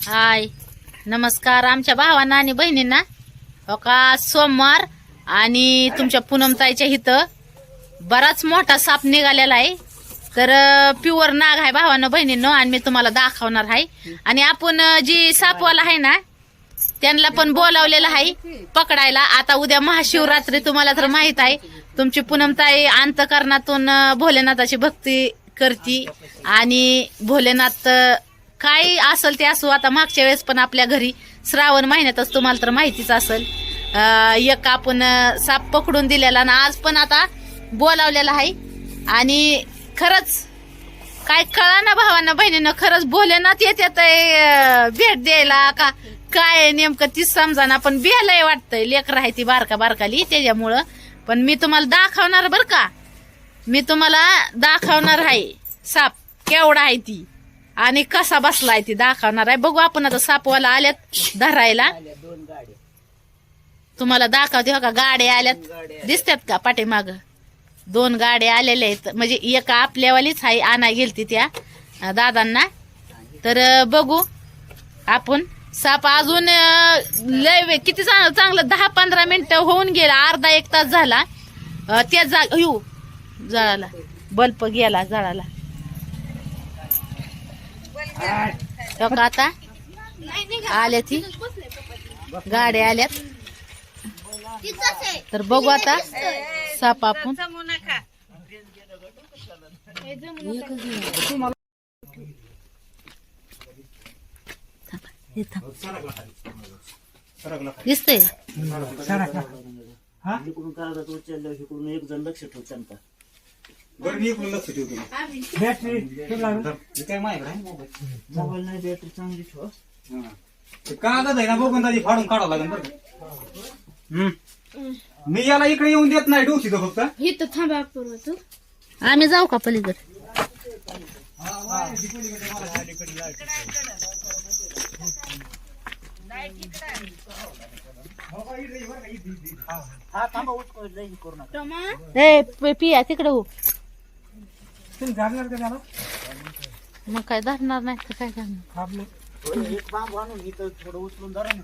हाय नमस्कार आमच्या भावांना आणि बहिणींना. हो का सोमवार आणि तुमच्या पूनमताईच्या इथं बराच मोठा साप निघालेला आहे. तर प्युअर नाग आहे भावांनो बहिणींनो, आणि मी तुम्हाला दाखवणार आहे. आणि आपण जी सापवाला आहे ना त्यांना पण बोलावलेलं आहे पकडायला. आता उद्या महाशिवरात्री, तुम्हाला तर माहित आहे. तुमची पूनमताई अंतकरणातून भोलेनाथाची भक्ती करती आणि भोलेनाथ काय असेल ते असो. आता मागच्या वेळेस पण आपल्या घरी श्रावण महिन्यातच तुम्हाला तर माहितीच असेल एक आपण साप पकडून दिलेला ना, आज पण आता बोलावलेला आहे. आणि खरंच काय कळा ना भावांना बहिणीनं, खरंच भोलेनाथ येतात भेट द्यायला का काय नेमकं तीच समजा. पण बियालय वाटतंय, लेकर आहे ती बारका बारकाली त्याच्यामुळं. पण मी तुम्हाला दाखवणार बर का, मी तुम्हाला दाखवणार आहे साप केवढा आहे ती आणि कसा बसलाय ती दाखवणार आहे. बघू आपण आता सापवाला आल्यात धरायला, तुम्हाला दाखवते. हो का गाड्या आल्यात दिसतात का पाठीमाग, 2 गाड्या आलेल्या आहेत. म्हणजे एक आपल्यावालीच आहे, आणा गेलती त्या दादांना. तर बघू आपण साप अजून लय किती चांगलं 10-15 मिनिटं होऊन गेला, अर्धा 1 तास झाला. त्या जळाला बल्ब गेला जळाला. आता आल्या ती गाड्या आल्यात. तर बघू आता साप आपण दिसतंय एक जण लक्ष ठेवू मोबाईल नाही बॅटरी चांगली ठेव. कागद आहे ना बघून दादी फाडून काढावं लागेल बरं. मी याला इकडे येऊन देत नाही, डोसी तो फक्त इथं थांबा तू. आम्ही जाऊ का पलीकडे? पिया तिकडे हो. मग काय धरणार नाही तर काय करणार. एक बांबू आणून इथं थोडं उचलून धरा ना.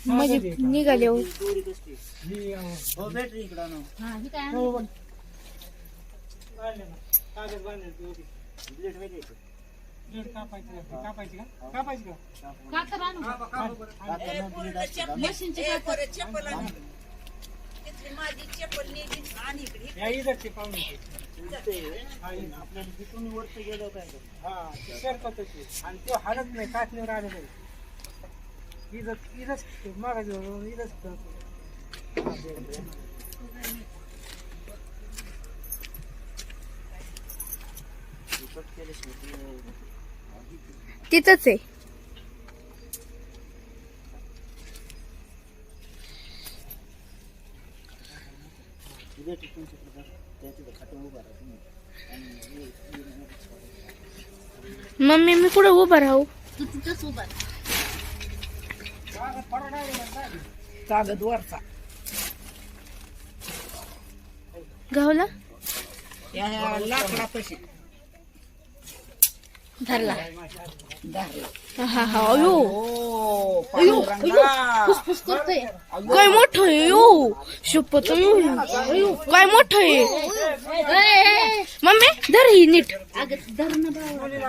म्हणजे निघाले हो. बॅटरी इकडं आणू. ब्लेड वेगळी माझी चप्पल आणि आपल्याला तिथून वरच गेलो काय आणि तो हालत नाही, काठणीवर आलेलं आहे. इथंच मागायचं इथंच तिथंच आहे. मम्मी मी कुठे उभा राहू? तू तिथंच उभा. कागद वरचा गावला लाकडापाशी धरला. हा हा अयो अयो अयो फुसफुस करतोय. काय मोठं आहे यो, शपथ अयो काय मोठं आहे. मम्मी धर ही नीट. धर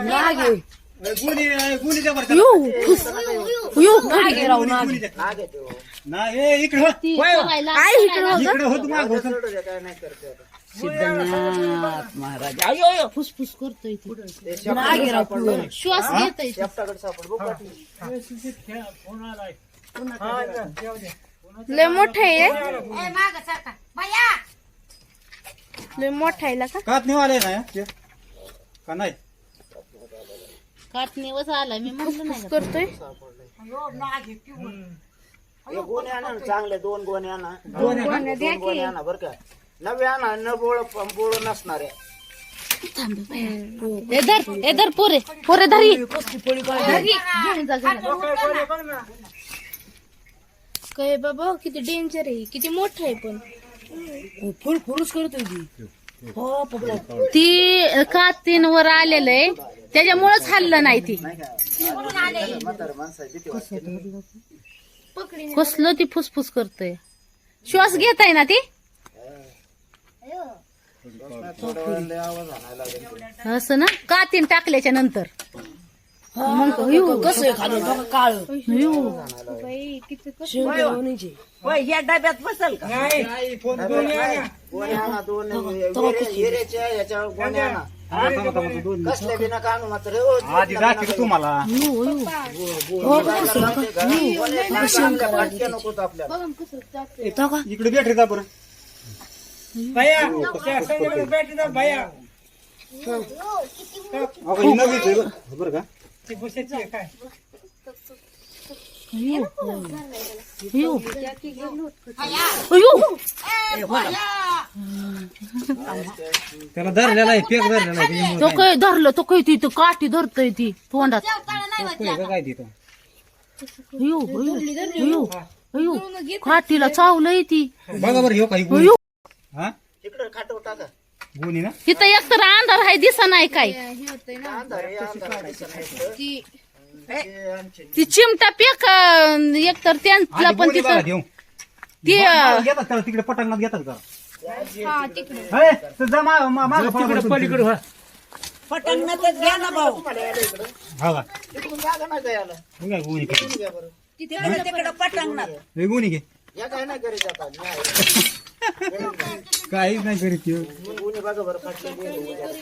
ना यो फुस यो भागे राहू ना. नाही इकडे आई इकडे होत माग होत. सिद्धनाथ महाराज अयो फुसफुस करतोय. श्वास घेतोय. लय मोठं आहे, लय मोठा आहे का? कात निवाले ना का नाही काटणीवच आला मी म्हणलं नाही करतोय. गोणे आणा चांगले, 2 गोणे आणा. 2 गोणे आणा बरं का. नवे आणा, न बोळ नसणारे. धर पोरे पोरे धरी घेऊन जा घरात. काय बाबा किती डेंजर आहे, किती मोठं आहे. पण फुल फुरुस करतोय ती. ती कातींवर आलेलं आहे त्याच्यामुळेच हल्लं नाही ती म्हातारं माणसं आहे, भीती वाटते. कसलं ती फुसफुस करतय श्वास घेत आहे ना ती थोड्या वेळाने लय आवाज आणायला लागेल. असं ना कातीन टाकल्याच्या नंतर मग कसं काळ होय, या डब्यात बसल का नाही गोण्या आणा, दोन हिऱ्याच्या याच्या गोण्या आणा. कसल्या बिना कानू मात्र हो, आधी दाखवतो तुम्हाला फटक्या नकोत आपल्याला. इकडे भेट रे बरं भैया त्या संध्याकाळी भेटला भैया अगं, ही नवीच आहे बरं का. ती भुसाची आहे काय त्याला धरलेला आहे पेक धरलेला आहे तो काय धरलं तो काय ती काठी धरतय ती तोंडात काय तिथं काठीला चावलंय ती बघा बरं ह्यो काही गुण हा इकडे खाटव टाका. गुणी ना तिथं एकतर अंधार आहे दिसा नाही काय अंधार आहे, अंधार दिसत नाही. ते आमचे ती चिमटा पेक एकतर त्यांना आधी पण गुणी बघा तिथं घेऊ ती घेतात त्याला तिकडे पटांगणात घेतात का हे, तर जा पलीकडे पटंगणातच घ्या ना भाऊ हा का तिकडून जागा नाही का याला? हे काय गुणी घे तिकडून घ्या बरं. तिकडे तिकडे पटंगणात हे गुणी घे या काय नाही करीत आता मी आहे. काहीच नाही करीत ह्यो. गुन्हे बघा बरं फाटले गुन्हे.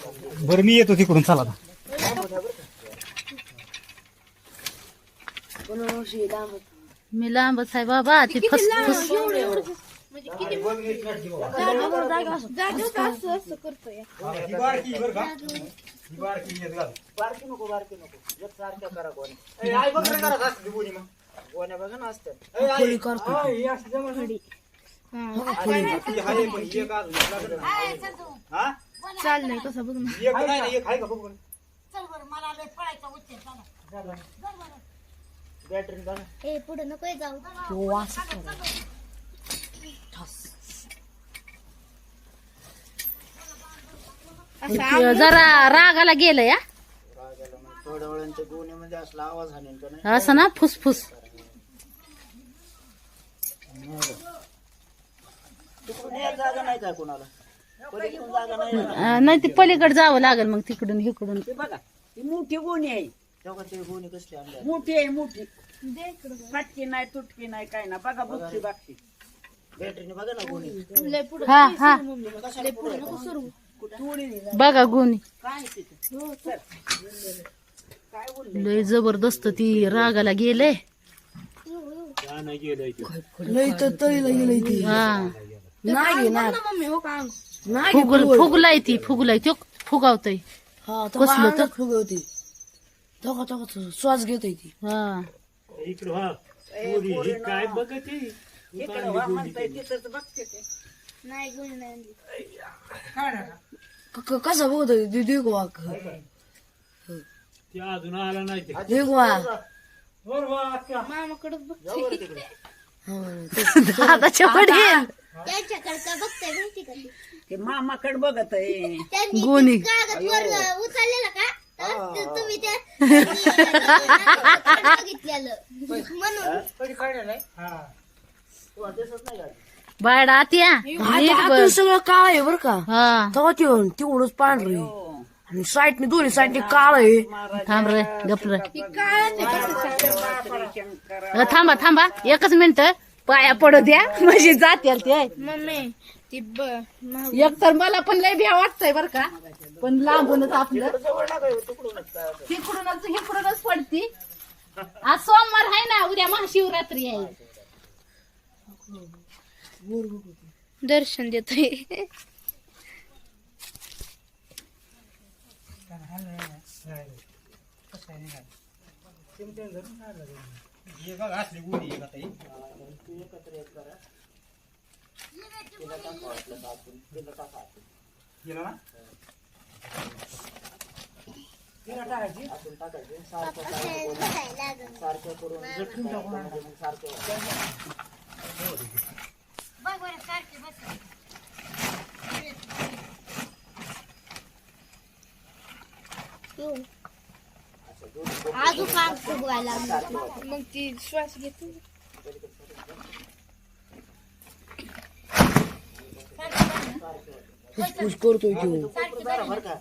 बरं मी येतो तिकडून चला आता. मी लांबच आहे बाबा ती फसफुस ही बारकी बरं का? ही बारकी येत घाल. बारकी नको एक सारख्या करा गोण्या. ए, आई बघ रे घरात असते गुन्हे मग. गोण्या बघा ना असतात. ए, आई. ती हाय पण एक अजून लागलं. हा? चाललंय कसं बघ ना एक नाही ना, एक आहे का बघ बरं. बॅटरी बघा. पुढे नको जाऊ जरा रागाला गेलं या रागाला मग थोड्या वेळांच्या गुन्ह्यामध्ये असला आवाज हाणेल का नाही. असं ना फुसफुस तिकडून एक जागा नाही काय कोणाला. पलीकडून जागा नाही. नाही ती पलीकडे जावं लागेल मग तिकडून इकडून ते बघा ती मोठी गोणी आहे तेव्हा ते गुन्हे कसले आणले. मोठी आहे मोठी फाटकी नाही तुटकी नाही काय ना बघा बुकची बागची बॅटरीने बघा ना गुन्हे. हा हा थोडी बघा गुन्हे काय तिथे काय बोलले लय जबरदस्त ती रागाला गेले फुगलाय ती फुगलाय तो फुगावतय कसलं तर फुगवते श्वास घेत ती हा इकडे वा म्हणताय तिथंच बघते ते नाही गुण नाही कसं बघत होती देखवा देखवा मामाकडे बघ दादाच्या वडील त्याच्याकडचा बघताय माहिती का ती? ते मामाकडे बघत आहे त्यांनी गुणी. ते कागद वर उचललेला का ते तुम्ही त्या बघितलेलं म्हणून बायडा आत्या नीट बघ. सगळं काळ आहे बरं का हा तेव्हा तेवढंच पांढर आणि साईडने दोन्ही साईडने काळ आहे थांब रे गप रे थांबा थांबा एकच मिनिट पाया पडू द्या म्हणजे जातील ते मम्मी ती एक तर मला पण लय भ्या वाटतंय बर का पण लांबूनच आपलं तिकडूनच इकडूनच पडती आज सोमवार आहे ना उद्या महाशिवरात्री आहे दर्शन देतोय हे बघ असली गुणी आहे का ताई? गेलं ना? सारखं करून सारखं अजून काम फुगवायला लागलं. मग ती श्वास घेते. फुसफुस करतोय तो. बरं का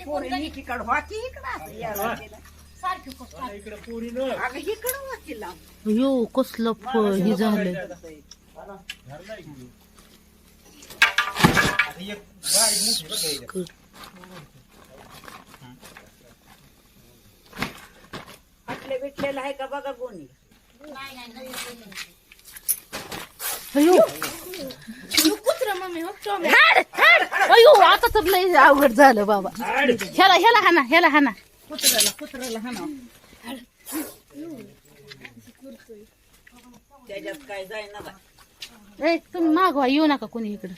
पोरी इकडं वाकी इकडं यायला गेलं. अगं इकडं वाकी लांब. यो कसलं हे झालंय. आता एक बारीक मोठी बघ ह्याच्यात. फाटले बिटलेलं आहे का बघा कोणी. अयो अयो आता तर लय अवघड झालं बाबा. ह्याला हाना. कुत्र्याला हाणा. त्याच्यात काय जाईना बाई. ए तुम्ही मागवा येऊ नका कोणी इकडं.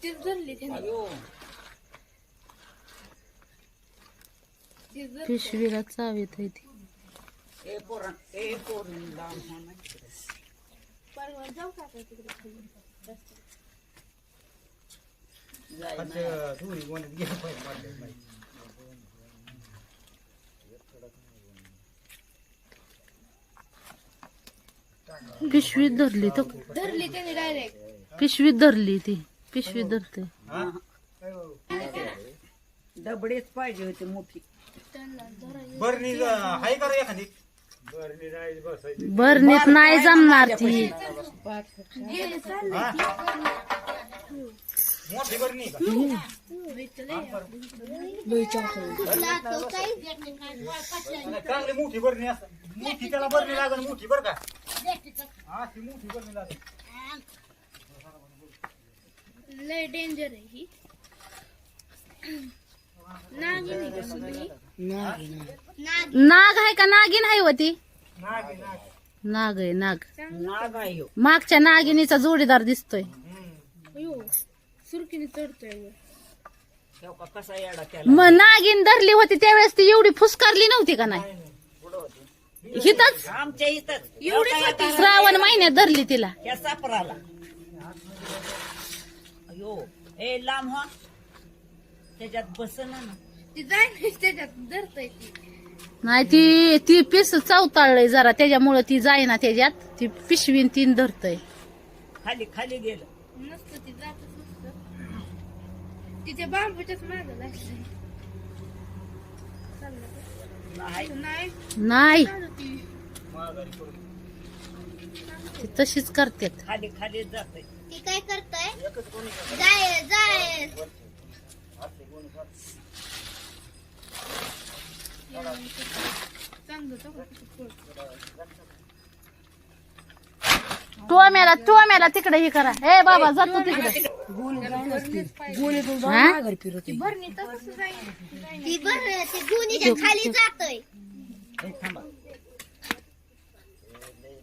तीच धरली त्याने. अयो पिशवीला चावीत आहे ती. ए पोरण लांब हाणा. जाऊ का आता तिकडे खाली? अच्छा, दोन्ही गोण्यात गेलं पाहिजे मारलं नाही. पिशवीत धरली तर धरली त्याने डायरेक्ट. पिशवीत धरली ती. पिशवीत धरते. हा? डबडेच पाहिजे होते मोठी. बरणी आहे का रे एखादी? बरणीत नाही जमणार ती. हा? मोठी बरणी का? कुठला तो काही आणि चांगली मोठी बरणी असं. मोठी त्याला बरणी लागल मोठी बरं का. हा ती मोठी बरणी लागल. लय डेंजर आहे ही. नागिन आहे का सगळी? नाग आहे का नागिन आहे होती? नाग आहे नाग. नाग आहे ह्यो. मागच्या नागिनीचा जोडीदार दिसतोय. अयो सुरकीने चढतोय वर. ह्यो का कसा येडा त्याला. मग नागिन धरली होती त्यावेळेस ती एवढी फुसकारली नव्हती का नाही? हिथंच आमच्या इथं श्रावण महिन्यात धरली तिला. ह्या सापराला. अयो ए लांब हो. त्याच्यात बसना ना. ती जाय त्याच्यात धरतय ती. नाही ती पिस चवताळलंय जरा त्याच्यामुळं ती जाईना त्याच्यात. ती पिशवीन तीन धरतय. खाली खाली गेलं. नसतं ती जातच नसतं. तिच्या बांबूच्याच माग लागली. नाही नाही नाही चालू ती. ती तशीच करतात. खाली खाली जाते. ती काय करतोय जाय जाय चांगलं चांगलं. टोम्याला तिकडे हे करा. ए बाबा जातो तिकडे. गोणीतून जाऊन हा? माघारी फिरत आहे. भरणी तसं जाईल. ती बरं ती गुणीच्या खाली जातोय. ए, थांबा.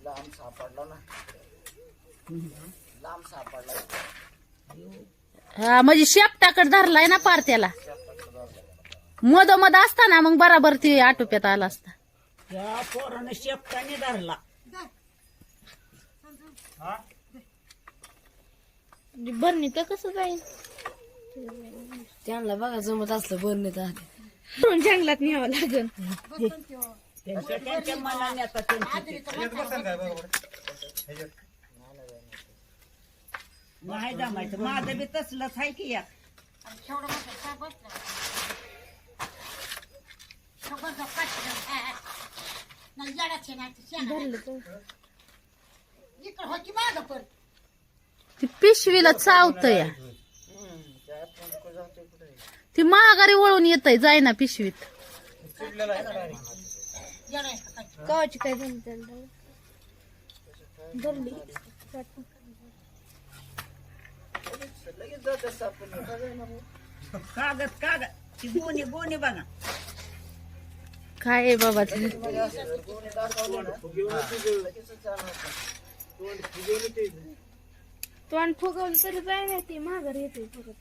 लांब सापडला ना. लांब सापडला. हा म्हणजे शेपटाकड धरलाय ना पार त्याला. मध असताना मग बराबर ती आटोप्यात आला असता. त्या पोरानं शेपटाने धरला. भरणी तर कसं जाईल? त्यांना बघा जमत असलं बरणीत आधी. जंगलात न्यावं लागेल. त्यांच्या मनाने आता त्यांची ह्याच्यात बसन काय बरोबर? ह्याच्यात. नाही जमायचं. माझं बी तसलंच आहे की या. ती पिशवीला चावतय. ती महागारी वळून येतय जायना पिशवीत. चिडलेला आहे ना direct. गावाची काय झाली त्याला धरली. लगेच जात सापडून. कागद कागद. ती गोणी गोणी बघा. काय आहे बाबा ते? कोणी दाखवलं ना लगेच चालणार. तोंड फुगवलं ते. तोंड फुगवलं तरी जाय नाही ती माघार येते परत.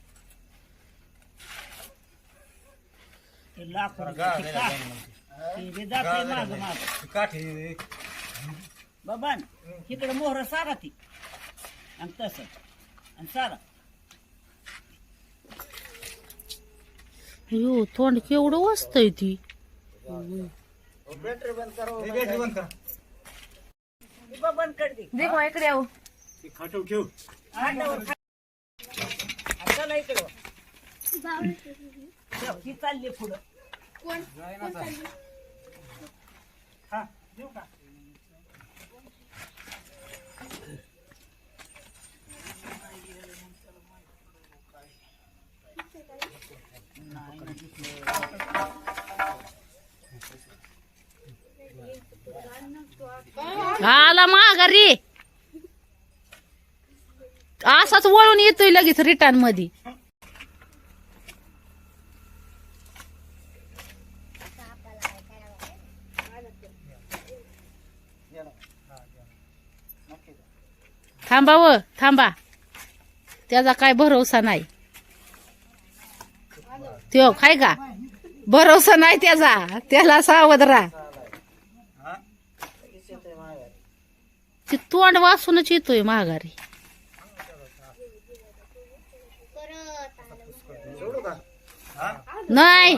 ते लाकूड गाळ ते द्यायला का- जाईन मग. ते बी जातंय मागं मागं. ती काठी बाबा इकडे मोहर सारा ती. आणि तसं आणि चला अयो तोंड केवढं वाजतय ती. बॅटरी बंद करा. हे बॅटरी बंद कर. बंद कर दे देखो इकडे आहो. ते खाटव ठेव. चला इकडं ती चालली पुढं हा देऊ का? आला माघारी असाच वळून येतोय लगेच रिटर्न मध्ये. थांबा व थांबा, त्याचा काय भरोसा नाही. त्यो काय का भरोसा नाही त्याचा, त्याला सावध राहा. ते तोंड वासूनच येतोय माघारी. सोडू का? नाही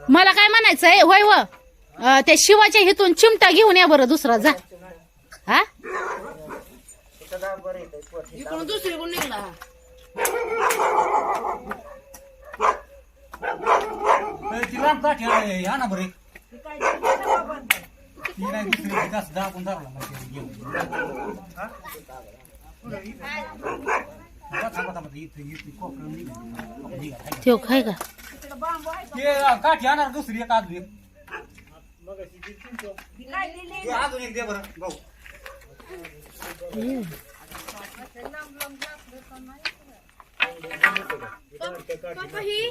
मला काय म्हणायचंय होय व त्या शिवाच्या हितून चिमटा घेऊन या बरं दुसरा जा. हा तिथं जा बरं येतंय पोट. इकडून दुसरी कोण निघला. ती लांब काठी आहे, हा ना बरे. ती नाही दुसरी जास्त दाबून धरला मग ते घेऊन. हा? थांबा थांबा इथे कोपऱ्यावर निघा. त्यो काय का ते काठी आणणार दुसरी एक अजून एक. ते अजून एक दे बरं भाऊ. पप्पा ही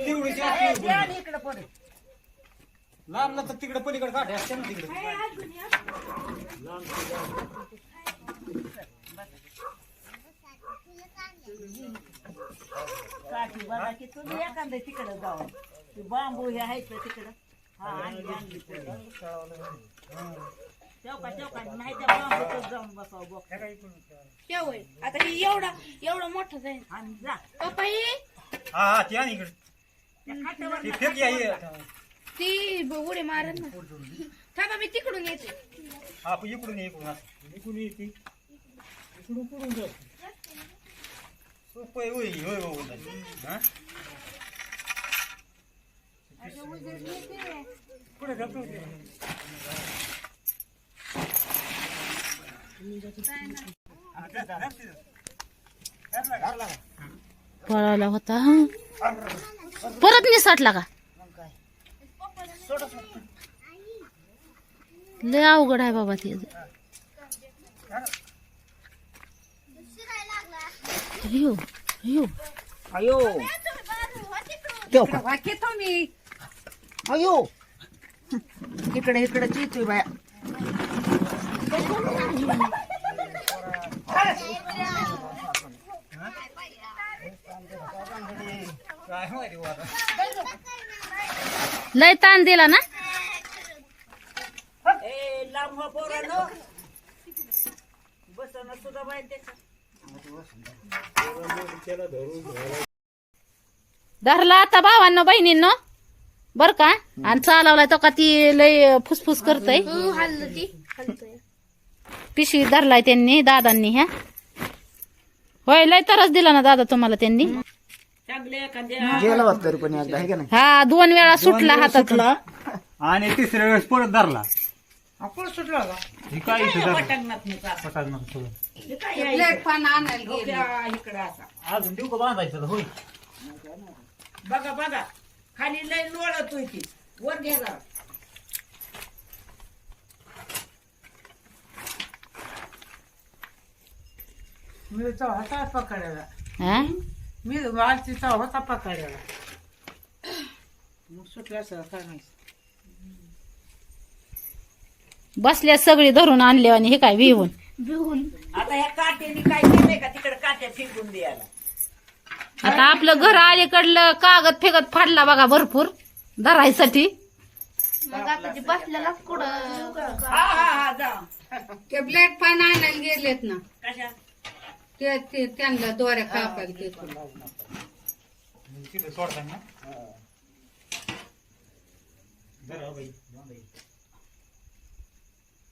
तेवढीशी असते. इकडं पुढे लांब तर तिकडे पलीकडे काठी असते ना तिकडे. काठी बघा की तुम्ही एखादं तिकडं जाऊ ते बांबू हे आहेत का तिकडं हा आणली चौका नाही त्या बांबूतच जाऊन बसावं बघ केवळ आता ही एवढा मोठा जाईल. आणि जा पप्पा ही हा हा ते आणि इकडे त्या खाट्यावर ती फेक आहे. ती उडी मारत ना. थांबा मी तिकडून येते. हा पण इकडून ये, इकडून असं. इकडून येते इकडून कुठून जाऊ सोपं आहे. होय होय होय. हा पुढे जातो. पळाला होता. परत निसटला का लय अवघड आहे बाबा ते. अयो अयो अयो वाकी तुम्ही अयो इकडे इकडे चितू बाया काय माहिती बुवा आता. लय ताण दिला ना. ए लांब हो पोरांनो बसणं सुद्धा बाई त्याच्या धरला आता भावांनो बहिणींनो बर का. आणि चालवलाय तो का ती लय फुसफुस करतय. हल्ल ती हलतोय. पिशवी धरलाय त्यांनी दादांनी. ह्या होय लय तरच दिला ना दादा तुम्हाला त्यांनी. चांगले एखाद्या गेला होता तरी पण एकदा आहे का नाही. हा 2 वेळा सुटला हातात. सुटला आणि तिसऱ्या वेळेस परत धरला. आपण सुटला का हे काय इथं धरलं? पटंगणात नाही जात. पटांगणात सोडून. हे काय आहे इकडं? डोक्या इकडं असा अजून देऊ का बांधायचं होय. बघा बघा खाली लय लोळतोय ती वर घे जरा मी होता पकडायला हा मी वालतीचा होता पकडायला मग सुटल्या सर काय नाही बसल्या सगळी धरून आणले आणि हे काय विहून बिहून आता ह्या काट्याने काय केलंय का तिकडे काट्या फेकून द्यायला. आता आपलं घर अलीकडलं कागद फेकत फाडला बघा भरपूर धरायसाठी. मग आता ते बसलेलाच कुठं हा जा. ते ब्लेड पण आणायला गेलेत ना कशा ते त्यांना दोऱ्या कापायला घेतो. तिथे सोडताना जरा बाई